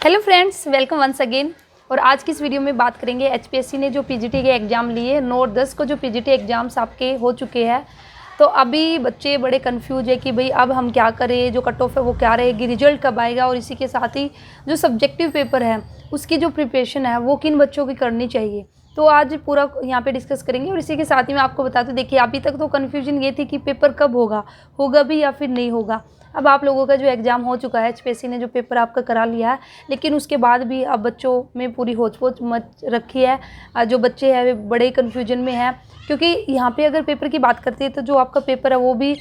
Hello friends, welcome once again. और आज की इस वीडियो में बात करेंगे एचपीएससी ने जो पीजीटी के एग्ज़ाम लिए 9 और 10 को जो पीजीटी एग्ज़ाम्स आपके हो चुके हैं। तो अभी बच्चे बड़े कंफ्यूज है कि भाई अब हम क्या करें, जो कट ऑफ है वो क्या रहेगी, रिजल्ट कब आएगा, और इसी के साथ ही जो सब्जेक्टिव पेपर है उसकी जो प्रिपरेशन है वो किन बच्चों की करनी चाहिए। तो आज पूरा यहाँ पे डिस्कस करेंगे। और इसी के साथ ही मैं आपको बता दूँ, देखिए अभी तक तो कन्फ्यूजन ये थी कि पेपर कब होगा भी या फिर नहीं होगा। अब आप लोगों का जो एग्ज़ाम हो चुका है, एचपीएससी ने जो पेपर आपका करा लिया है, लेकिन उसके बाद भी अब बच्चों में पूरी होच-पोच मच रखी है। जो बच्चे हैं वे बड़े कन्फ्यूजन में हैं, क्योंकि यहाँ पे अगर पेपर की बात करते हैं तो जो आपका पेपर है वो भी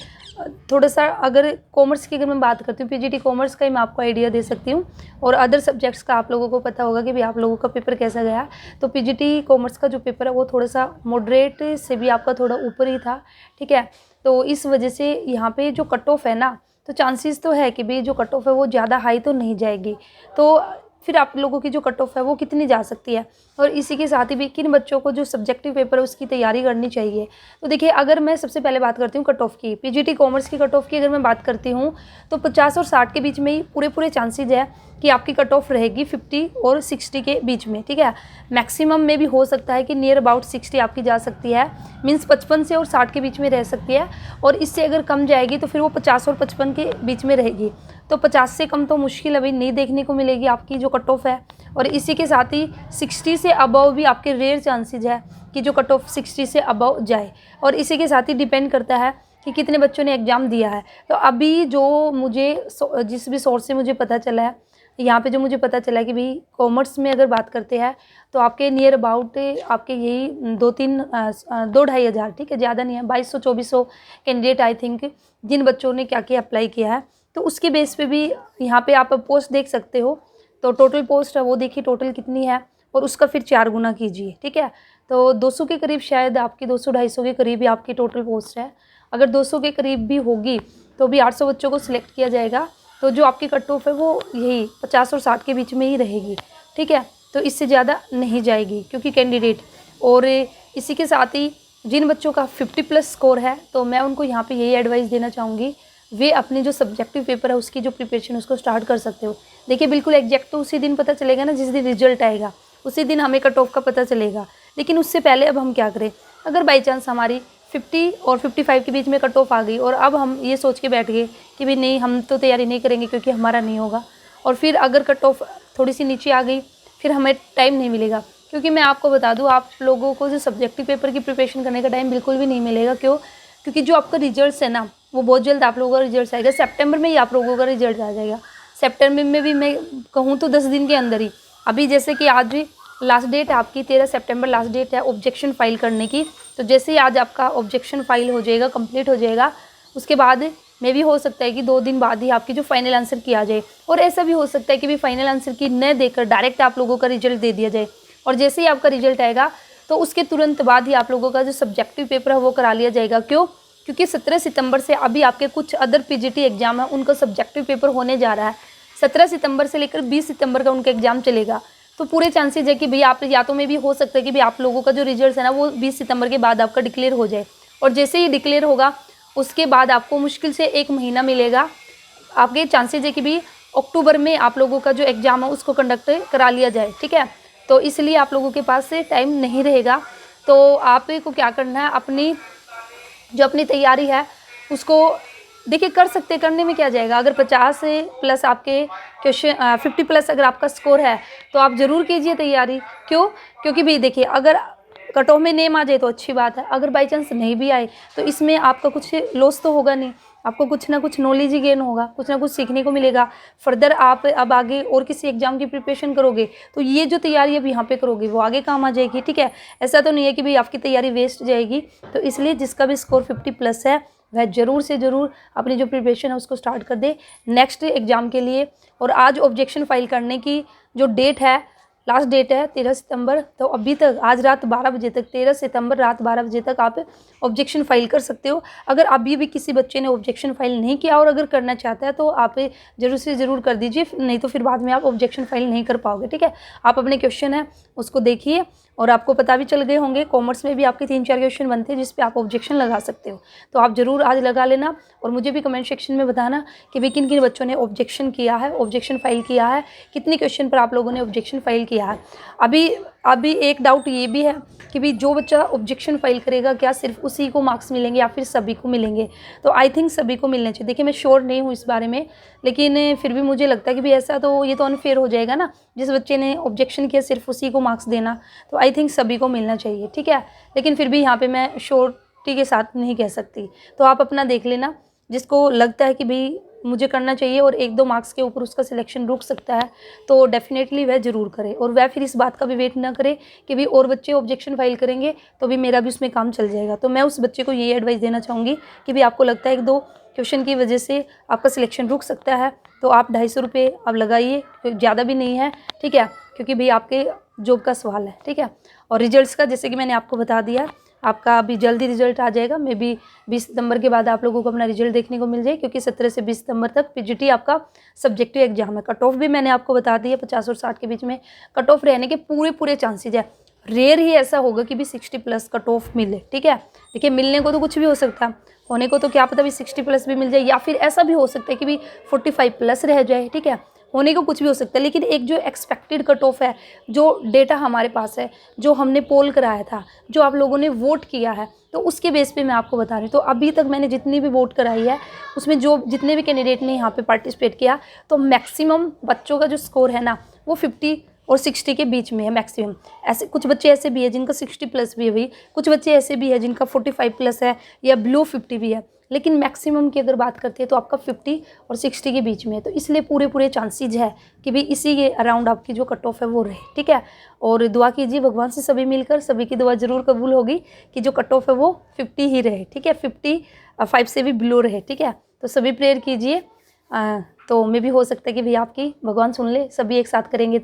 थोड़ा-सा, अगर कॉमर्स की अगर मैं बात करती हूँ, पीजीटी कॉमर्स का ही मैं आपको आइडिया दे सकती हूँ। और अदर सब्जेक्ट्स का आप लोगों को पता होगा कि भाई आप लोगों का पेपर कैसा गया। तो पीजीटी कॉमर्स का जो पेपर है वो थोड़ा-सा मॉडरेट से भी आपका थोड़ा ऊपर ही था, ठीक है। तो इस वजह से यहाँ पे जो कट ऑफ है ना, तो चांसेस तो है कि भाई जो कट ऑफ है वो ज़्यादा हाई तो नहीं जाएगी। तो फिर आप लोगों की जो कट ऑफ है वो कितनी जा सकती है, और इसी के साथ ही भी किन बच्चों को जो सब्जेक्टिव पेपर है उसकी तैयारी करनी चाहिए। तो देखिए, अगर मैं सबसे पहले बात करती हूँ कट ऑफ की, पीजीटी कॉमर्स की कट ऑफ की अगर मैं बात करती हूँ, तो 50 और 60 के बीच में ही पूरे चांसेज है कि आपकी कट ऑफ रहेगी 50 और 60 के बीच में, ठीक है। मैक्सिमम में भी हो सकता है कि नियर अबाउट 60 आपकी जा सकती है, मीन्स 55 से और 60 के बीच में रह सकती है। और इससे अगर कम जाएगी तो फिर वो 50 और 55 के बीच में रहेगी। तो 50 से कम तो मुश्किल अभी नहीं देखने को मिलेगी आपकी जो कट ऑफ है। और इसी के साथ ही 60 से अबव भी आपके रेयर चांसेज है कि जो कट ऑफ 60 से अबव जाए। और इसी के साथ ही डिपेंड करता है कि कितने बच्चों ने एग्ज़ाम दिया है। तो अभी जो मुझे जिस भी सोर्स से मुझे पता चला है, यहाँ पे जो मुझे पता चला कि भाई कॉमर्स में अगर बात करते हैं तो आपके नियर अबाउट आपके यही 2-2.5 हज़ार, ठीक है, ज़्यादा नहीं है, 2200-2400 कैंडिडेट आई थिंक, जिन बच्चों ने क्या क्या अप्लाई किया है। तो उसके बेस पे भी यहाँ पे आप पोस्ट देख सकते हो। तो टोटल पोस्ट है वो देखिए टोटल कितनी है, और उसका फिर 4 गुना कीजिए, ठीक है। तो 200 के करीब, शायद आपकी 200-250 के करीब ही आपकी टोटल पोस्ट है। अगर 200 के करीब भी होगी तो भी 800 बच्चों को सिलेक्ट किया जाएगा। तो जो आपकी कट ऑफ है वो यही 50 और 60 के बीच में ही रहेगी, ठीक है। तो इससे ज़्यादा नहीं जाएगी क्योंकि कैंडिडेट, और इसी के साथ ही जिन बच्चों का 50 प्लस स्कोर है, तो मैं उनको यहाँ पे यही एडवाइस देना चाहूँगी, वे अपनी जो सब्जेक्टिव पेपर है उसकी जो प्रिपरेशन उसको स्टार्ट कर सकते हो। देखिए बिल्कुल एग्जैक्ट तो उसी दिन पता चलेगा ना, जिस दिन रिजल्ट आएगा उसी दिन हमें कट ऑफ का पता चलेगा। लेकिन उससे पहले अब हम क्या करें, अगर बाई चांस हमारी 50 और 55 के बीच में कट ऑफ आ गई और अब हम ये सोच के बैठ गए कि भाई नहीं, हम तो तैयारी नहीं करेंगे क्योंकि हमारा नहीं होगा, और फिर अगर कट ऑफ थोड़ी सी नीचे आ गई फिर हमें टाइम नहीं मिलेगा। क्योंकि मैं आपको बता दूं, आप लोगों को जो सब्जेक्टिव पेपर की प्रिपरेशन करने का टाइम बिल्कुल भी नहीं मिलेगा। क्यों? क्योंकि जो आपका रिजल्ट है ना, वो बहुत जल्द आप लोगों का रिजल्ट आएगा। सेप्टेम्बर में ही आप लोगों का रिजल्ट आ जाएगा। सेप्टेम्बर में भी मैं कहूँ तो 10 दिन के अंदर ही। अभी जैसे कि आज भी लास्ट डेट है आपकी 13 सितंबर लास्ट डेट है ऑब्जेक्शन फाइल करने की। तो जैसे ही आज आपका ऑब्जेक्शन फाइल हो जाएगा, कंप्लीट हो जाएगा, उसके बाद में भी हो सकता है कि 2 दिन बाद ही आपकी जो फाइनल आंसर की आ जाए। और ऐसा भी हो सकता है कि भी फाइनल आंसर की न देकर डायरेक्ट आप लोगों का रिजल्ट दे दिया जाए। और जैसे ही आपका रिजल्ट आएगा तो उसके तुरंत बाद ही आप लोगों का जो सब्जेक्टिव पेपर है वो करा लिया जाएगा। क्यों? क्योंकि 17 सितंबर से अभी आपके कुछ अदर पीजीटी एग्जाम है, उनका सब्जेक्टिव पेपर होने जा रहा है। 17 सितंबर से लेकर 20 सितंबर का उनका एग्जाम चलेगा। तो पूरे चांसेज है कि भाई आप या तो में भी हो सकता है कि भाई आप लोगों का जो रिजल्ट है ना वो 20 सितंबर के बाद आपका डिक्लेयर हो जाए। और जैसे ही डिक्लेयर होगा उसके बाद आपको मुश्किल से 1 महीना मिलेगा। आपके चांसेज है कि भाई अक्टूबर में आप लोगों का जो एग्ज़ाम है उसको कंडक्ट करा लिया जाए, ठीक है। तो इसलिए आप लोगों के पास से टाइम नहीं रहेगा। तो आपको क्या करना है, अपनी तैयारी है उसको देखिए कर सकते, करने में क्या जाएगा। अगर 50 से प्लस आपके क्वेश्चन 50 प्लस अगर आपका स्कोर है तो आप ज़रूर कीजिए तैयारी। क्यों? क्योंकि भाई देखिए, अगर कट ऑफ में नेम आ जाए तो अच्छी बात है, अगर बाई चांस नहीं भी आए तो इसमें आपका कुछ लॉस तो होगा नहीं, आपको कुछ ना कुछ नॉलेज ही गेन होगा, कुछ ना कुछ सीखने को मिलेगा। फर्दर आप अब आगे और किसी एग्जाम की प्रिपरेशन करोगे तो ये जो तैयारी अब यहाँ पे करोगे वो आगे काम आ जाएगी, ठीक है। ऐसा तो नहीं है कि भाई आपकी तैयारी वेस्ट जाएगी। तो इसलिए जिसका भी स्कोर 50 प्लस है वह ज़रूर से ज़रूर अपनी जो प्रिपरेशन है उसको स्टार्ट कर दे नेक्स्ट एग्ज़ाम के लिए। और आज ऑब्जेक्शन फाइल करने की जो डेट है लास्ट डेट है 13 सितंबर। तो अभी तक आज रात 12 बजे तक, 13 सितंबर रात 12 बजे तक आप ऑब्जेक्शन फाइल कर सकते हो। अगर अभी भी किसी बच्चे ने ऑब्जेक्शन फाइल नहीं किया और अगर करना चाहता है तो आप जरूर से ज़रूर कर दीजिए, नहीं तो फिर बाद में आप ऑब्जेक्शन फाइल नहीं कर पाओगे। ठीक है, आप अपने क्वेश्चन है उसको देखिए और आपको पता भी चल गए होंगे, कॉमर्स में भी आपके 3-4 क्वेश्चन बनते हैं जिस पे आप ऑब्जेक्शन लगा सकते हो। तो आप ज़रूर आज लगा लेना और मुझे भी कमेंट सेक्शन में बताना कि भाई किन किन बच्चों ने ऑब्जेक्शन किया है, ऑब्जेक्शन फाइल किया है, कितने क्वेश्चन पर आप लोगों ने ऑब्जेक्शन फाइल किया है। अभी एक डाउट ये भी है कि भाई जो बच्चा ऑब्जेक्शन फाइल करेगा क्या सिर्फ उसी को मार्क्स मिलेंगे या फिर सभी को मिलेंगे? तो आई थिंक सभी को मिलने चाहिए। देखिए मैं श्योर नहीं हूँ इस बारे में, लेकिन फिर भी मुझे लगता है कि भाई ऐसा तो ये तो अनफेयर हो जाएगा ना, जिस बच्चे ने ऑब्जेक्शन किया सिर्फ उसी को मार्क्स देना। तो आई थिंक सभी को मिलना चाहिए। ठीक है, लेकिन फिर भी यहाँ पर मैं श्योरिटी के साथ नहीं कह सकती। तो आप अपना देख लेना, जिसको लगता है कि भाई मुझे करना चाहिए और 1-2 मार्क्स के ऊपर उसका सिलेक्शन रुक सकता है तो डेफिनेटली वह ज़रूर करे। और वह फिर इस बात का भी वेट ना करे कि भाई और बच्चे ऑब्जेक्शन फाइल करेंगे तो भी मेरा भी उसमें काम चल जाएगा। तो मैं उस बच्चे को ये एडवाइस देना चाहूँगी कि भाई आपको लगता है 1-2 क्वेश्चन की वजह से आपका सिलेक्शन रुक सकता है तो आप 250 रुपये अब लगाइए, ज़्यादा भी नहीं है। ठीक है, क्योंकि भाई आपके जॉब का सवाल है। ठीक है, और रिजल्ट्स का जैसे कि मैंने आपको बता दिया, आपका अभी जल्दी रिजल्ट आ जाएगा। मे बी 20 सितंबर के बाद आप लोगों को अपना रिजल्ट देखने को मिल जाए, क्योंकि 17 से 20 सितंबर तक पीजीटी आपका सब्जेक्टिव एग्जाम है। कट ऑफ भी मैंने आपको बता दी है, 50 और 60 के बीच में कट ऑफ रहने के पूरे चांसेज है। रेयर ही ऐसा होगा कि भी 60+ कट ऑफ मिले। ठीक है, देखिए मिलने को तो कुछ भी हो सकता है, होने को तो क्या पता भी 60+ भी मिल जाए, या फिर ऐसा भी हो सकता है कि भी 45+ रह जाए। ठीक है, होने को कुछ भी हो सकता है, लेकिन एक जो एक्सपेक्टेड कट ऑफ है, जो डेटा हमारे पास है, जो हमने पोल कराया था, जो आप लोगों ने वोट किया है, तो उसके बेस पे मैं आपको बता रही हूँ। तो अभी तक मैंने जितनी भी वोट कराई है उसमें जो जितने भी कैंडिडेट ने यहाँ पे पार्टिसिपेट किया, तो मैक्सिमम बच्चों का जो स्कोर है ना वो 50 और 60 के बीच में है मैक्सिमम। ऐसे कुछ बच्चे ऐसे भी है जिनका 60+ भी है भाई, कुछ बच्चे ऐसे भी है जिनका 45+ है या बिलो 50 भी है, लेकिन मैक्सिमम की अगर बात करते हैं तो आपका 50 और 60 के बीच में है। तो इसलिए पूरे चांसेज है कि भाई इसी के अराउंड आपकी जो कट ऑफ है वो रहे। ठीक है, और दुआ कीजिए भगवान से सभी मिलकर, सभी की दुआ ज़रूर कबूल होगी कि जो कट ऑफ है वो 50 ही रहे। ठीक है, 55 से भी बिलो रहे। ठीक है, तो सभी प्रेयर कीजिए, तो मे भी हो सकता है कि भाई आपकी भगवान सुन ले, सभी एक साथ करेंगे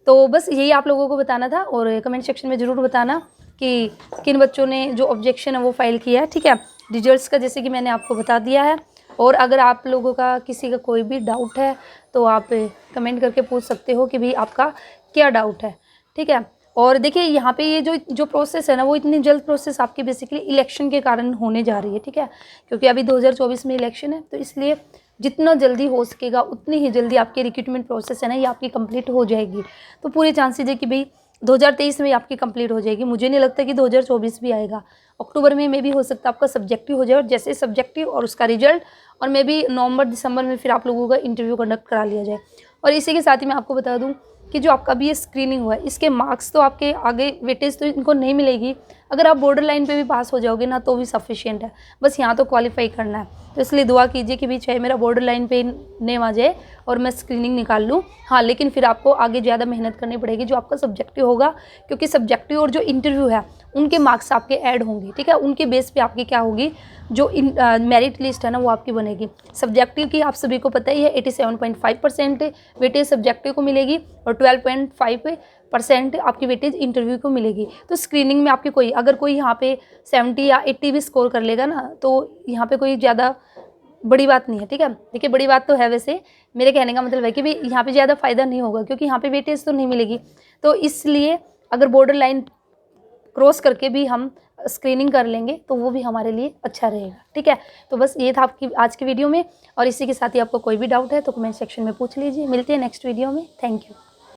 तो बस यही आप लोगों को बताना था। और कमेंट सेक्शन में ज़रूर बताना कि किन बच्चों ने जो ऑब्जेक्शन है वो फाइल किया है। ठीक है, रिजल्ट्स का जैसे कि मैंने आपको बता दिया है, और अगर आप लोगों का किसी का कोई भी डाउट है तो आप कमेंट करके पूछ सकते हो कि भाई आपका क्या डाउट है। ठीक है, और देखिए यहाँ पे ये जो प्रोसेस है ना वो इतनी जल्द प्रोसेस आपकी बेसिकली इलेक्शन के कारण होने जा रही है। ठीक है, क्योंकि अभी 2024 में इलेक्शन है, तो इसलिए जितना जल्दी हो सकेगा उतनी ही जल्दी आपकी रिक्रूटमेंट प्रोसेस है ना ये आपकी कंप्लीट हो जाएगी। तो पूरे चांसेज है कि भाई 2023 में आपकी कंप्लीट हो जाएगी। मुझे नहीं लगता कि 2024 भी आएगा, अक्टूबर में भी हो सकता है आपका सब्जेक्टिव हो जाए, और जैसे सब्जेक्टिव और उसका रिजल्ट, और मे भी नवंबर दिसंबर में फिर आप लोगों का इंटरव्यू कंडक्ट करा लिया जाए। और इसी के साथ ही मैं आपको बता दूं कि जो आपका भी ये स्क्रीनिंग हुआ है इसके मार्क्स तो आपके आगे वेटेज तो इनको नहीं मिलेगी। अगर आप बॉर्डर लाइन पे भी पास हो जाओगे ना तो भी सफिशिएंट है, बस यहाँ तो क्वालिफाई करना है। तो इसलिए दुआ कीजिए कि भी चाहे मेरा बॉर्डर लाइन पे नेम आ जाए और मैं स्क्रीनिंग निकाल लूँ, हाँ, लेकिन फिर आपको आगे ज़्यादा मेहनत करनी पड़ेगी जो आपका सब्जेक्टिव होगा, क्योंकि सब्जेक्टिव और जो इंटरव्यू है उनके मार्क्स आपके ऐड होंगे। ठीक है, उनके बेस पे आपकी क्या होगी, जो मेरिट लिस्ट है ना वो आपकी बनेगी। सब्जेक्टिव की आप सभी को पता ही है 87.5% वेटेज सब्जेक्टिव को मिलेगी और 12.5% आपकी वेटेज इंटरव्यू को मिलेगी। तो स्क्रीनिंग में आपकी अगर कोई यहाँ पे 70 या 80 भी स्कोर कर लेगा ना तो यहाँ पे कोई ज़्यादा बड़ी बात नहीं है। ठीक है, देखिए बड़ी बात तो है, वैसे मेरे कहने का मतलब है कि भाई यहाँ पे ज़्यादा फ़ायदा नहीं होगा क्योंकि यहाँ पे वेटेज तो नहीं मिलेगी। तो इसलिए अगर बॉर्डर लाइन क्रॉस करके भी हम स्क्रीनिंग कर लेंगे तो वो भी हमारे लिए अच्छा रहेगा। ठीक है, तो बस ये था आपकी आज की वीडियो में, और इसी के साथ ही आपको कोई भी डाउट है तो कमेंट सेक्शन में पूछ लीजिए। मिलते हैं नेक्स्ट वीडियो में। Thank you.